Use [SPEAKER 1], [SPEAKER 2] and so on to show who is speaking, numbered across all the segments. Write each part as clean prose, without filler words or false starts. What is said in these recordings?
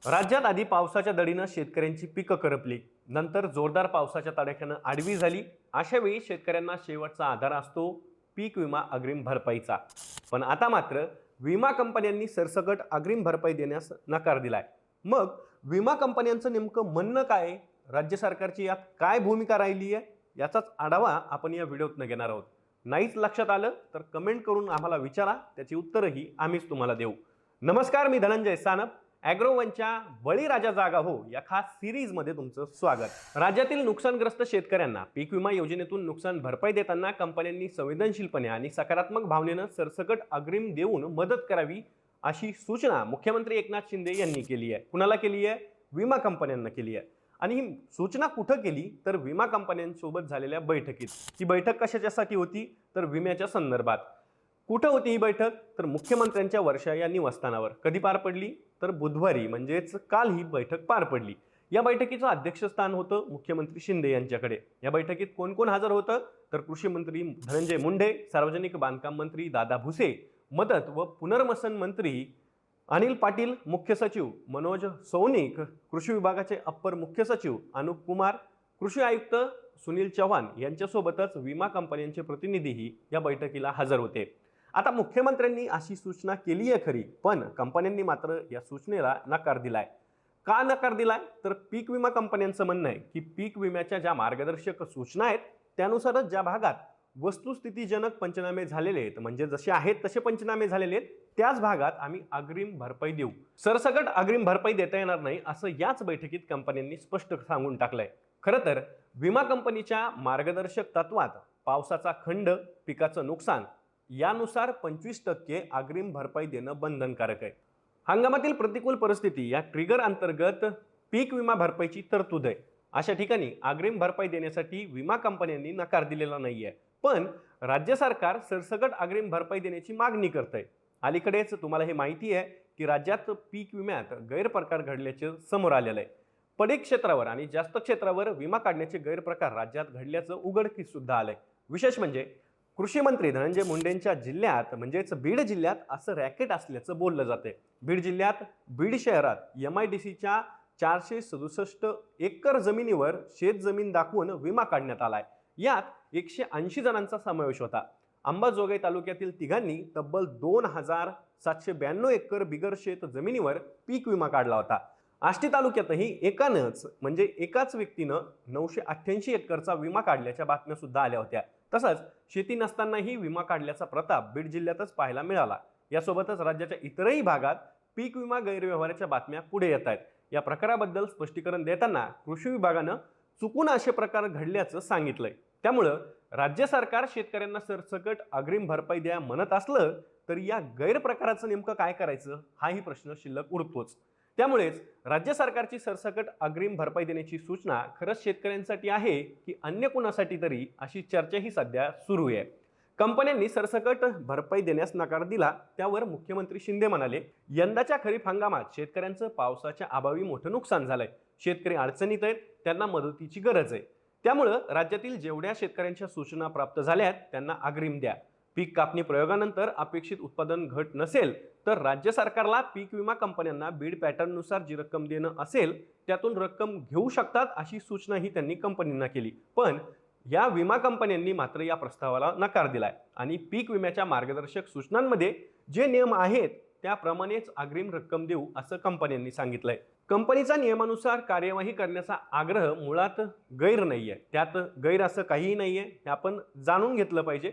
[SPEAKER 1] राज्यात आधी पावसाच्या दडीनं शेतकऱ्यांची पिकं करपली, नंतर जोरदार पावसाच्या तडाख्यानं आडवी झाली. अशा वेळी शेतकऱ्यांना शेवटचा आधार असतो पीक विमा अग्रिम भरपाईचा. पण आता मात्र विमा कंपन्यांनी सरसकट अग्रिम भरपाई देण्यास नकार दिलाय. मग विमा कंपन्यांचं नेमकं म्हणणं काय आहे? राज्य सरकारची यात काय भूमिका राहिली आहे, याचाच आढावा आपण या व्हिडिओतनं घेणार आहोत. नाहीच लक्षात आलं तर कमेंट करून आम्हाला विचारा, त्याची उत्तरही आम्हीच तुम्हाला देऊ. नमस्कार, मी धनंजय सानप. ॲग्रोवनच्या बळीराजा जागा हो या खास सिरीजमध्ये तुमचं स्वागत. राज्यातील नुकसानग्रस्त शेतकऱ्यांना पीक विमा योजनेतून नुकसान भरपाई देताना कंपन्यांनी संवेदनशीलपणे आणि सकारात्मक भावनेनं सरसकट अग्रिम देऊन मदत करावी, अशी सूचना मुख्यमंत्री एकनाथ शिंदे यांनी केली आहे. कुणाला केली आहे? विमा कंपन्यांना केली आहे. आणि ही सूचना कुठं केली तर विमा कंपन्यांसोबत झालेल्या बैठकीत. ही बैठक कशाच्यासाठी होती तर विम्याच्या संदर्भात. कुठं होती ही बैठक तर मुख्यमंत्र्यांच्या वर्षा या निवासस्थानावर. कधी पार पडली तर बुधवारी, म्हणजेच काल ही बैठक पार पडली. या बैठकीचं अध्यक्षस्थान होतं मुख्यमंत्री शिंदे यांच्याकडे. या बैठकीत कोण कोण हजर होतं तर कृषी मंत्री धनंजय मुंडे, सार्वजनिक बांधकाम मंत्री दादा भुसे, मदत व पुनर्वसन मंत्री अनिल पाटील, मुख्य सचिव मनोज सौनिक, कृषी विभागाचे अप्पर मुख्य सचिव अनुप कुमार, कृषी आयुक्त सुनील चव्हाण यांच्यासोबतच विमा कंपन्यांचे प्रतिनिधीही या बैठकीला हजर होते. आता मुख्यमंत्र्यांनी अशी सूचना केली आहे खरी, पण कंपन्यांनी मात्र या सूचनेला नकार दिलाय. का नकार दिलाय तर पीक विमा कंपन्यांचं म्हणणं आहे की पीक विम्याच्या ज्या मार्गदर्शक सूचना आहेत त्यानुसारच ज्या भागात वस्तुस्थितीजनक पंचनामे झालेले आहेत, म्हणजे जसे आहेत तसे पंचनामे झालेले आहेत, त्याच भागात आम्ही अग्रिम भरपाई देऊ. सरसकट अग्रिम भरपाई देता येणार नाही असं याच बैठकीत कंपन्यांनी स्पष्ट सांगून टाकलंय. खरं तर विमा कंपनीच्या मार्गदर्शक तत्वात पावसाचा खंड, पिकाचं नुकसान यानुसार 25% अग्रिम भरपाई देणं बंधनकारक आहे. हंगामातील प्रतिकूल परिस्थिती या ट्रिगर अंतर्गत पीक विमा भरपाईची तरतूद आहे. अशा ठिकाणी अग्रिम भरपाई देण्यासाठी विमा कंपन्यांनी नकार दिलेला नाहीये, पण राज्य सरकार सरसकट अग्रिम भरपाई देण्याची मागणी करतंय. अलीकडेच तुम्हाला हे माहिती आहे की राज्यात पीक विम्यात गैरप्रकार घडल्याचे समोर आलेलं आहे. पडीक क्षेत्रावर आणि जास्त क्षेत्रावर विमा काढण्याचे गैरप्रकार राज्यात घडल्याचं उघडकीस सुद्धा आलंय. विशेष म्हणजे कृषी मंत्री धनंजय मुंडेंच्या जिल्ह्यात म्हणजेच बीड जिल्ह्यात असं रॅकेट असल्याचं बोललं जाते. बीड जिल्ह्यात बीड शहरात MIDCच्या 467 एकर जमिनीवर शेतजमीन दाखवून विमा काढण्यात आलाय. यात 180 जणांचा समावेश होता. अंबाजोगाई तालुक्यातील तिघांनी तब्बल 2792 एकर बिगर शेत जमिनीवर पीक विमा काढला होता. आष्टी तालुक्यातही एकाच व्यक्तीनं 988 एकरचा विमा काढल्याच्या बातम्या सुद्धा आल्या होत्या. तसंच शेती नसतानाही विमा काढल्याचा प्रताप बीड जिल्ह्यातच पाहायला मिळाला. यासोबतच राज्याच्या इतरही भागात पीक विमा गैरव्यवहाराच्या बातम्या पुढे येत आहेत. या प्रकाराबद्दल स्पष्टीकरण देताना कृषी विभागानं चुकून असे प्रकार घडल्याचं सांगितलंय. त्यामुळं राज्य सरकार शेतकऱ्यांना सरसकट अग्रिम भरपाई द्या म्हणत असलं तर या गैरप्रकाराचं नेमकं काय करायचं हाही प्रश्न शिल्लक उरतोच. त्यामुळेच राज्य सरकारची सरसकट अग्रिम भरपाई देण्याची सूचना खरंच शेतकऱ्यांसाठी आहे की अन्य कुणासाठी तरी, अशी चर्चाही सध्या सुरू आहे. कंपन्यांनी सरसकट भरपाई देण्यास नकार दिला त्यावर मुख्यमंत्री शिंदे म्हणाले, यंदाच्या खरीप हंगामात शेतकऱ्यांचं पावसाच्या अभावी मोठं नुकसान झालंय. शेतकरी अडचणीत आहेत, त्यांना मदतीची गरज आहे. त्यामुळं राज्यातील जेवढ्या शेतकऱ्यांच्या सूचना प्राप्त झाल्यात त्यांना अग्रिम द्या. पीक कापणी प्रयोगानंतर अपेक्षित उत्पादन घट नसेल तर राज्य सरकारला पीक विमा कंपन्यांना बीड पॅटर्ननुसार जी रक्कम देणं असेल त्यातून रक्कम घेऊ शकतात, अशी सूचनाही त्यांनी कंपनींना केली. पण या विमा कंपन्यांनी मात्र या प्रस्तावाला नकार दिलाय आणि पीक विम्याच्या मार्गदर्शक सूचनांमध्ये जे नियम आहेत त्याप्रमाणेच अग्रिम रक्कम देऊ असं कंपन्यांनी सांगितलंय. कंपनीचा नियमानुसार कार्यवाही करण्याचा आग्रह मुळात गैर नाहीये, त्यात गैर असं काहीही नाहीये, हे आपण जाणून घेतलं पाहिजे.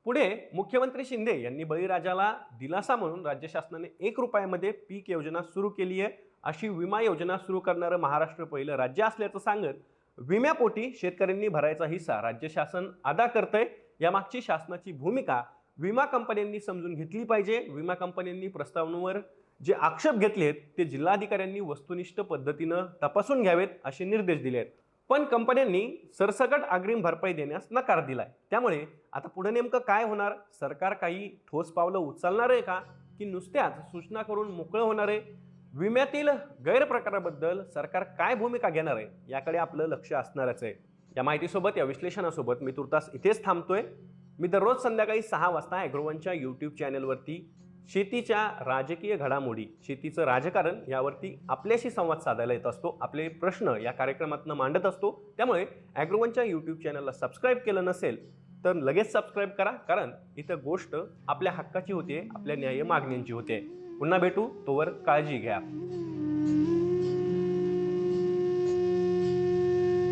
[SPEAKER 1] पुढे मुख्यमंत्री शिंदे यांनी बळीराजाला दिलासा म्हणून राज्य शासनाने 1 रुपयामध्ये पीक योजना सुरू केली आहे. अशी विमा योजना सुरू करणारं महाराष्ट्र पहिलं राज्य असल्याचं सांगत विम्यापोटी शेतकऱ्यांनी भरायचा हिस्सा राज्य शासन अदा करतंय. यामागची शासनाची भूमिका विमा कंपन्यांनी समजून घेतली पाहिजे. विमा कंपन्यांनी प्रस्तावांवर जे आक्षेप घेतलेत ते जिल्हाधिकाऱ्यांनी वस्तुनिष्ठ पद्धतीनं तपासून घ्यावेत, असे निर्देश दिले आहेत. पण कंपन्यांनी सरसकट अग्रिम भरपाई देण्यास नकार दिलाय. त्यामुळे आता पुढे नेमकं काय होणार? सरकार काही ठोस पावलं उचलणार आहे का की नुसत्याच सूचना करून मोकळं होणार आहे? विम्यातील गैरप्रकाराबद्दल सरकार काय भूमिका घेणार आहे याकडे आपलं लक्ष असणारच आहे. या माहितीसोबत, या विश्लेषणासोबत मी तुर्तास इथेच थांबतोय. मी दररोज संध्याकाळी 6 वाजता ॲग्रोवनच्या YouTube चॅनलवरती शेतीच्या राजकीय घडामोडी, शेतीचं राजकारण यावरती आपल्याशी संवाद साधायला येत असतो. आपले प्रश्न या कार्यक्रमातून मांडत असतो. त्यामुळे ॲग्रोवनच्या यूट्यूब चॅनलला सबस्क्राईब केलं नसेल तर लगेच सबस्क्राईब करा, कारण इथं गोष्ट आपल्या हक्काची होते, आपल्या न्याय्य मागण्यांची होते. पुन्हा भेटू, तोवर काळजी घ्या.